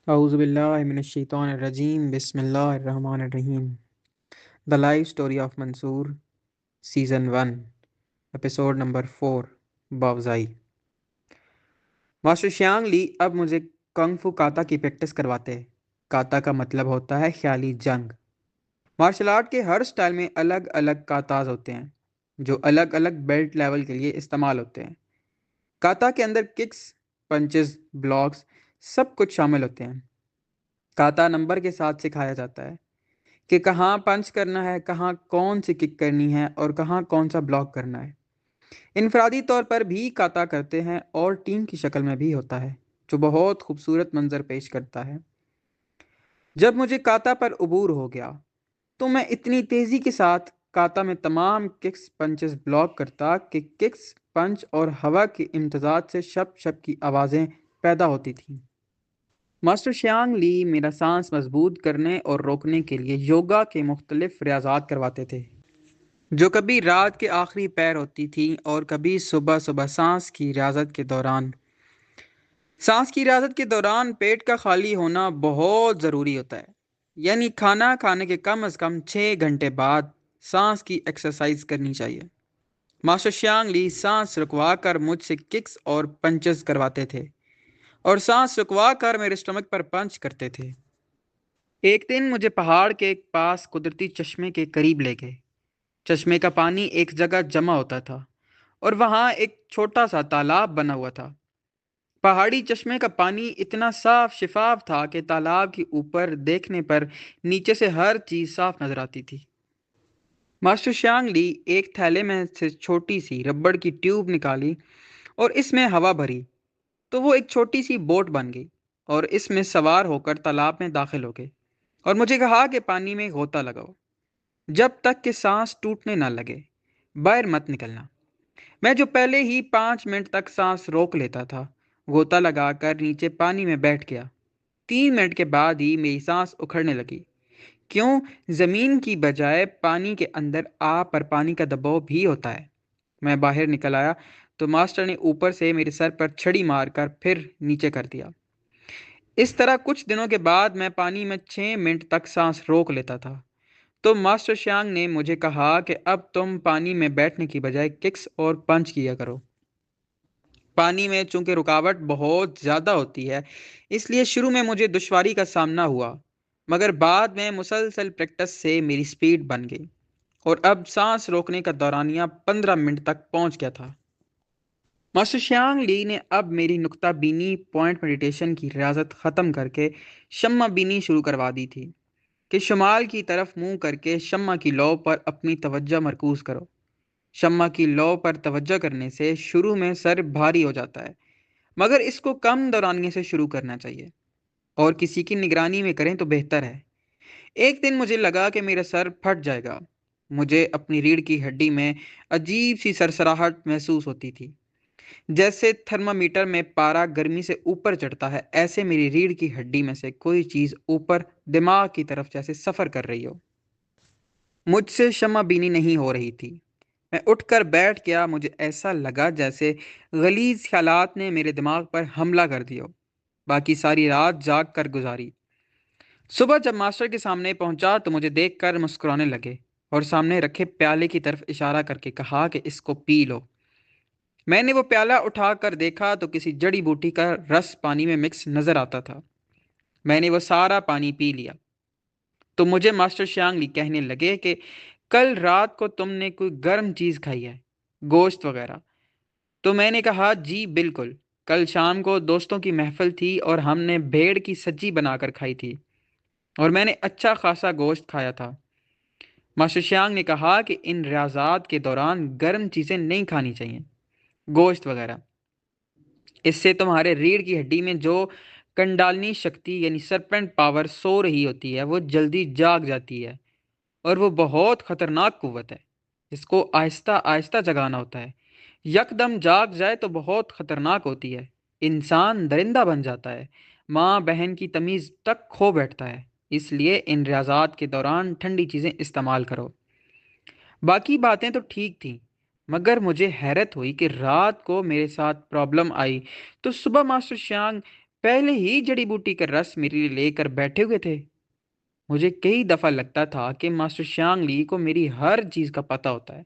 اعوذ باللہ من الشیطان الرجیم بسم اللہ الرحمن الرحیم the life story of Mansoor season 1 episode number 4 باوزائی۔ ماسٹر شیانگ لی اب مجھے کنگ فو کاتا کی پریکٹس کرواتے ہیں۔ کاتا کا مطلب ہوتا ہے خیالی جنگ۔ مارشل آرٹ کے ہر سٹائل میں الگ الگ کاتاز ہوتے ہیں جو الگ الگ بیلٹ لیول کے لیے استعمال ہوتے ہیں۔ کاتا کے اندر ککس، پنچز، بلاکس سب کچھ شامل ہوتے ہیں۔ کاتا نمبر کے ساتھ سکھایا جاتا ہے کہ کہاں پنچ کرنا ہے، کہاں کون سی کک کرنی ہے اور کہاں کون سا بلاک کرنا ہے۔ انفرادی طور پر بھی کاتا کرتے ہیں اور ٹیم کی شکل میں بھی ہوتا ہے جو بہت خوبصورت منظر پیش کرتا ہے۔ جب مجھے کاتا پر عبور ہو گیا تو میں اتنی تیزی کے ساتھ کاتا میں تمام ککس پنچز بلاک کرتا کہ ککس، پنچ اور ہوا کے امتزاج سے شپ شپ کی آوازیں پیدا ہوتی تھیں۔ ماسٹر شیانگ لی میرا سانس مضبوط کرنے اور روکنے کے لیے یوگا کے مختلف ریاضات کرواتے تھے جو کبھی رات کے آخری پیر ہوتی تھی اور کبھی صبح صبح سانس کی ریاضت کے دوران پیٹ کا خالی ہونا بہت ضروری ہوتا ہے، یعنی کھانا کھانے کے کم از کم 6 گھنٹے بعد سانس کی ایکسرسائز کرنی چاہیے۔ ماسٹر شیانگ لی سانس رکوا کر مجھ سے ککس اور پنچز کرواتے تھے اور سانس رکوا کر میرے اسٹمک پر پنچ کرتے تھے۔ ایک دن مجھے پہاڑ کے پاس قدرتی چشمے کے قریب لے گئے۔ چشمے کا پانی ایک جگہ جمع ہوتا تھا اور وہاں ایک چھوٹا سا تالاب بنا ہوا تھا۔ پہاڑی چشمے کا پانی اتنا صاف شفاف تھا کہ تالاب کے اوپر دیکھنے پر نیچے سے ہر چیز صاف نظر آتی تھی۔ ماسٹر شیانگ لی ایک تھیلے میں سے چھوٹی سی ربڑ کی ٹیوب نکالی اور اس میں ہوا بھری تو وہ ایک چھوٹی سی بوٹ بن گئی اور اس میں سوار ہو کر تالاب میں داخل ہو گئے اور مجھے کہا کہ پانی میں غوطہ لگاؤ جب تک کہ سانس ٹوٹنے نہ لگے، باہر مت نکلنا۔ میں جو پہلے ہی 5 منٹ تک سانس روک لیتا تھا، غوطہ لگا کر نیچے پانی میں بیٹھ گیا۔ 3 منٹ کے بعد ہی میری سانس اکھڑنے لگی۔ کیوں؟ زمین کی بجائے پانی کے اندر آپ پر پانی کا دباؤ بھی ہوتا ہے۔ میں باہر نکل آیا تو ماسٹر نے اوپر سے میرے سر پر چھڑی مار کر پھر نیچے کر دیا۔ اس طرح کچھ دنوں کے بعد میں پانی میں 6 منٹ تک سانس روک لیتا تھا۔ تو ماسٹر شیانگ نے مجھے کہا کہ اب تم پانی میں بیٹھنے کی بجائے ککس اور پنچ کیا کرو۔ پانی میں چونکہ رکاوٹ بہت زیادہ ہوتی ہے اس لیے شروع میں مجھے دشواری کا سامنا ہوا، مگر بعد میں مسلسل پریکٹس سے میری سپیڈ بن گئی اور اب سانس روکنے کا دورانیہ 15 منٹ تک پہنچ گیا تھا۔ ماسٹر شیانگ لی نے اب میری نقطہ بینی پوائنٹ میڈیٹیشن کی ریاضت ختم کر کے شمع بینی شروع کروا دی تھی کہ شمال کی طرف منہ کر کے شمع کی لو پر اپنی توجہ مرکوز کرو۔ شمع کی لو پر توجہ کرنے سے شروع میں سر بھاری ہو جاتا ہے، مگر اس کو کم دورانیے سے شروع کرنا چاہیے اور کسی کی نگرانی میں کریں تو بہتر ہے۔ ایک دن مجھے لگا کہ میرا سر پھٹ جائے گا۔ مجھے اپنی ریڑھ کی ہڈی میں عجیب سی سرسراہٹ محسوس ہوتی تھی، جیسے تھرمامیٹر میں پارا گرمی سے اوپر چڑھتا ہے، ایسے میری ریڑھ کی ہڈی میں سے کوئی چیز اوپر دماغ کی طرف جیسے سفر کر رہی ہو۔ مجھ سے شمع بینی نہیں ہو رہی تھی۔ میں اٹھ کر بیٹھ گیا۔ مجھے ایسا لگا جیسے غلیظ خیالات نے میرے دماغ پر حملہ کر دیا۔ باقی ساری رات جاگ کر گزاری۔ صبح جب ماسٹر کے سامنے پہنچا تو مجھے دیکھ کر مسکرانے لگے اور سامنے رکھے پیالے کی طرف اشارہ کر کے کہا کہ اس کو پی لو۔ میں نے وہ پیالہ اٹھا کر دیکھا تو کسی جڑی بوٹی کا رس پانی میں مکس نظر آتا تھا۔ میں نے وہ سارا پانی پی لیا تو مجھے ماسٹر شیانگ لی کہنے لگے کہ کل رات کو تم نے کوئی گرم چیز کھائی ہے، گوشت وغیرہ؟ تو میں نے کہا جی بالکل، کل شام کو دوستوں کی محفل تھی اور ہم نے بھیڑ کی سبزی بنا کر کھائی تھی اور میں نے اچھا خاصا گوشت کھایا تھا۔ ماسٹر شیانگ نے کہا کہ ان ریاضات کے دوران گرم چیزیں نہیں کھانی چاہیے، گوشت وغیرہ۔ اس سے تمہارے ریڑھ کی ہڈی میں جو کنڈالنی شکتی یعنی سرپنٹ پاور سو رہی ہوتی ہے وہ جلدی جاگ جاتی ہے اور وہ بہت خطرناک قوت ہے۔ اس کو آہستہ آہستہ جگانا ہوتا ہے۔ یکدم جاگ جائے تو بہت خطرناک ہوتی ہے، انسان درندہ بن جاتا ہے، ماں بہن کی تمیز تک کھو بیٹھتا ہے۔ اس لیے ان ریاضات کے دوران ٹھنڈی چیزیں استعمال کرو۔ باقی باتیں تو ٹھیک تھیں، مگر مجھے حیرت ہوئی کہ رات کو میرے ساتھ پرابلم آئی تو صبح ماسٹر شیانگ پہلے ہی جڑی بوٹی کا رس میرے لیے لے کر بیٹھے ہوئے تھے۔ مجھے کئی دفعہ لگتا تھا کہ ماسٹر شیانگ لی کو میری ہر چیز کا پتہ ہوتا ہے،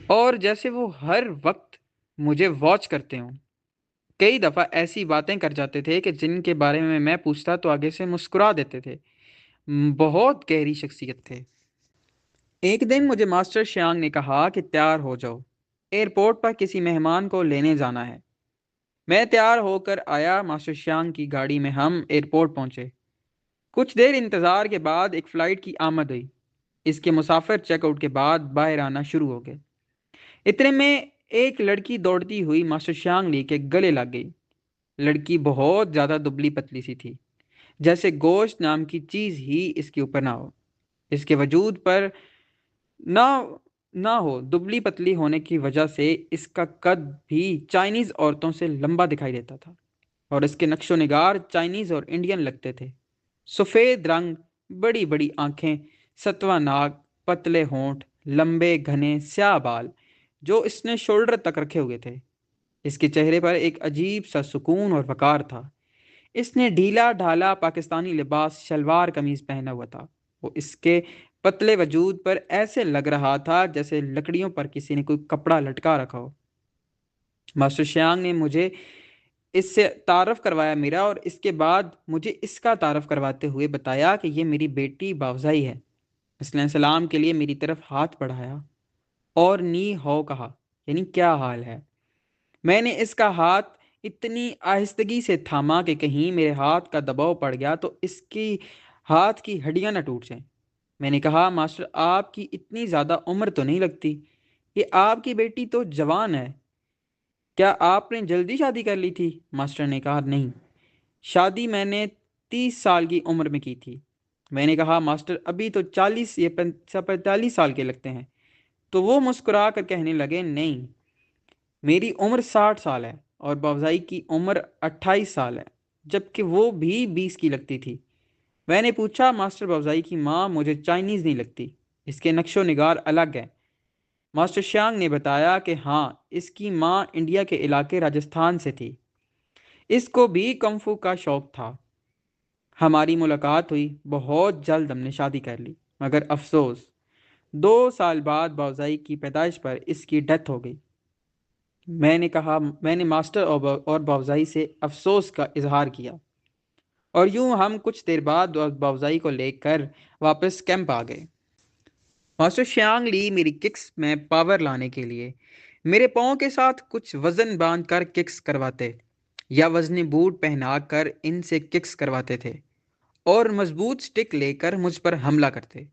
اور جیسے وہ ہر وقت مجھے واچ کرتے ہوں۔ کئی دفعہ ایسی باتیں کر جاتے تھے کہ جن کے بارے میں پوچھتا تو آگے سے مسکرا دیتے تھے۔ بہت گہری شخصیت تھے۔ ایک دن مجھے ماسٹر شیانگ نے کہا کہ تیار ہو جاؤ، ایئرپورٹ پر کسی مہمان کو لینے جانا ہے۔ میں تیار ہو کر آیا۔ ماسٹر شیانگ کی گاڑی میں ہم ایئرپورٹ پہنچے۔ کچھ دیر انتظار کے بعد ایک فلائٹ کی آمد ہوئی۔ اس کے مسافر چیک آؤٹ کے بعد باہر آنا شروع ہو گئے۔ اتنے میں ایک لڑکی دوڑتی ہوئی ماسٹر شیانگ لی کے گلے لگ گئی۔ لڑکی بہت زیادہ دبلی پتلی سی تھی، جیسے گوشت نام کی چیز ہی اس کے اوپر نہ ہو۔ اس کے وجود پر نہ نہ ہو دبلی پتلی ہونے کی وجہ سے اس کا قد بھی چائنیز عورتوں سے لمبا دکھائی دیتا تھا، اور اس کے نقش و نگار چائنیز اور انڈین لگتے تھے۔ سفید رنگ، بڑی بڑی آنکھیں، ستواں ناک، پتلے ہونٹ، لمبے گھنے سیاہ بال جو اس نے شولڈر تک رکھے ہوئے تھے۔ اس کے چہرے پر ایک عجیب سا سکون اور وقار تھا۔ اس نے ڈھیلا ڈھالا پاکستانی لباس شلوار قمیض پہنا ہوا تھا۔ وہ اس کے پتلے وجود پر ایسے لگ رہا تھا جیسے لکڑیوں پر کسی نے کوئی کپڑا لٹکا رکھا ہو۔ ماسٹر شیانگ نے مجھے اس سے تعارف کروایا میرا، اور اس کے بعد مجھے اس کا تعارف کرواتے ہوئے بتایا کہ یہ میری بیٹی باوزائی ہے۔ اس نے سلام کے لیے میری طرف ہاتھ بڑھایا اور نی ہو کہا، یعنی کیا حال ہے۔ میں نے اس کا ہاتھ اتنی آہستگی سے تھاما کہ کہیں میرے ہاتھ کا دباؤ پڑ گیا تو اس کی ہاتھ کی ہڈیاں نہ ٹوٹ جائیں۔ میں نے کہا، ماسٹر آپ کی اتنی زیادہ عمر تو نہیں لگتی، یہ آپ کی بیٹی تو جوان ہے، کیا آپ نے جلدی شادی کر لی تھی؟ ماسٹر نے کہا، نہیں، شادی میں نے 30 سال کی عمر میں کی تھی۔ میں نے کہا، ماسٹر ابھی تو 40 یا 45 سال کے لگتے ہیں۔ تو وہ مسکرا کر کہنے لگے، نہیں، میری عمر 60 سال ہے اور باوزائی کی عمر 28 سال ہے، جبکہ وہ بھی 20 کی لگتی تھی۔ میں نے پوچھا، ماسٹر باوزائی کی ماں مجھے چائنیز نہیں لگتی، اس کے نقش و نگار الگ ہے؟ ماسٹر شیانگ نے بتایا کہ ہاں، اس کی ماں انڈیا کے علاقے راجستھان سے تھی۔ اس کو بھی کنفو کا شوق تھا۔ ہماری ملاقات ہوئی، بہت جلد ہم نے شادی کر لی، مگر افسوس 2 سال بعد باوزائی کی پیدائش پر اس کی ڈیتھ ہو گئی۔ میں نے ماسٹر اور باوزائی سے افسوس کا اظہار کیا، اور یوں ہم کچھ دیر بعد باوزائی کو لے کر واپس کیمپ آ گئے۔ ماسٹر شیانگ لی میری ککس میں پاور لانے کے لیے میرے پاؤں کے ساتھ کچھ وزن باندھ کر ککس کرواتے، یا وزنی بوٹ پہنا کر ان سے ککس کرواتے تھے، اور مضبوط سٹک لے کر مجھ پر حملہ کرتے،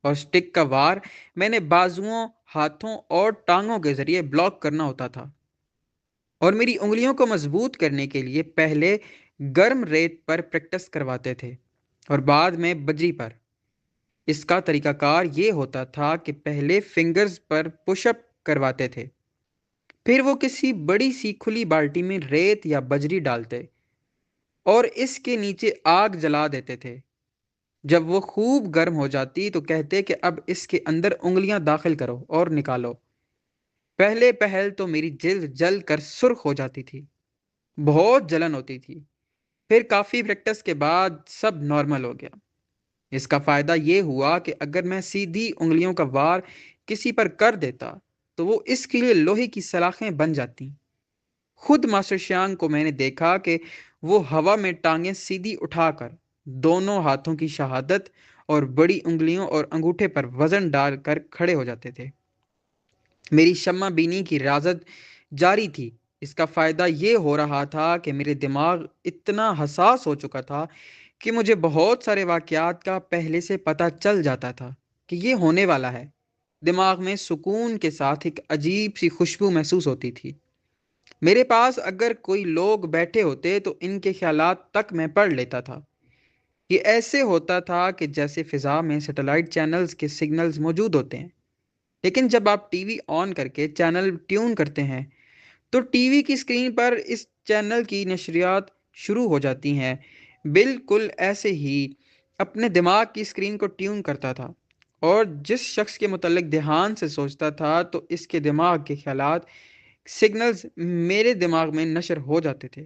اور سٹک کا وار میں نے بازوؤں، ہاتھوں اور ٹانگوں کے ذریعے بلاک کرنا ہوتا تھا، اور میری انگلیوں کو مضبوط کرنے کے لیے پہلے گرم ریت پر پریکٹس کرواتے تھے اور بعد میں بجری پر۔ اس کا طریقہ کار یہ ہوتا تھا کہ پہلے فنگرز پر پش اپ کرواتے تھے، پھر وہ کسی بڑی سی کھلی بالٹی میں ریت یا بجری ڈالتے اور اس کے نیچے آگ جلا دیتے تھے۔ جب وہ خوب گرم ہو جاتی تو کہتے کہ اب اس کے اندر انگلیاں داخل کرو اور نکالو۔ پہلے پہل تو میری جلد جل کر سرخ ہو جاتی تھی، بہت جلن ہوتی تھی، پھر کافی پریکٹس کے بعد سب نارمل ہو گیا۔ اس کا فائدہ یہ ہوا کہ اگر میں سیدھی انگلیوں کا وار کسی پر کر دیتا تو وہ اس کے لیے لوہے کی سلاخیں بن جاتی۔ خود ماسٹر شیانگ کو میں نے دیکھا کہ وہ ہوا میں ٹانگیں سیدھی اٹھا کر دونوں ہاتھوں کی شہادت اور بڑی انگلیوں اور انگوٹھے پر وزن ڈال کر کھڑے ہو جاتے تھے۔ میری شمع بینی کی ریاضت جاری تھی۔ اس کا فائدہ یہ ہو رہا تھا کہ میرے دماغ اتنا حساس ہو چکا تھا کہ مجھے بہت سارے واقعات کا پہلے سے پتہ چل جاتا تھا کہ یہ ہونے والا ہے۔ دماغ میں سکون کے ساتھ ایک عجیب سی خوشبو محسوس ہوتی تھی۔ میرے پاس اگر کوئی لوگ بیٹھے ہوتے تو ان کے خیالات تک میں پڑھ لیتا تھا۔ یہ ایسے ہوتا تھا کہ جیسے فضا میں سیٹلائٹ چینلز کے سگنلز موجود ہوتے ہیں، لیکن جب آپ ٹی وی آن کر کے چینل ٹیون کرتے ہیں تو ٹی وی کی اسکرین پر اس چینل کی نشریات شروع ہو جاتی ہیں۔ بالکل ایسے ہی اپنے دماغ کی اسکرین کو ٹیون کرتا تھا، اور جس شخص کے متعلق دھیان سے سوچتا تھا تو اس کے دماغ کے خیالات سگنلز میرے دماغ میں نشر ہو جاتے تھے۔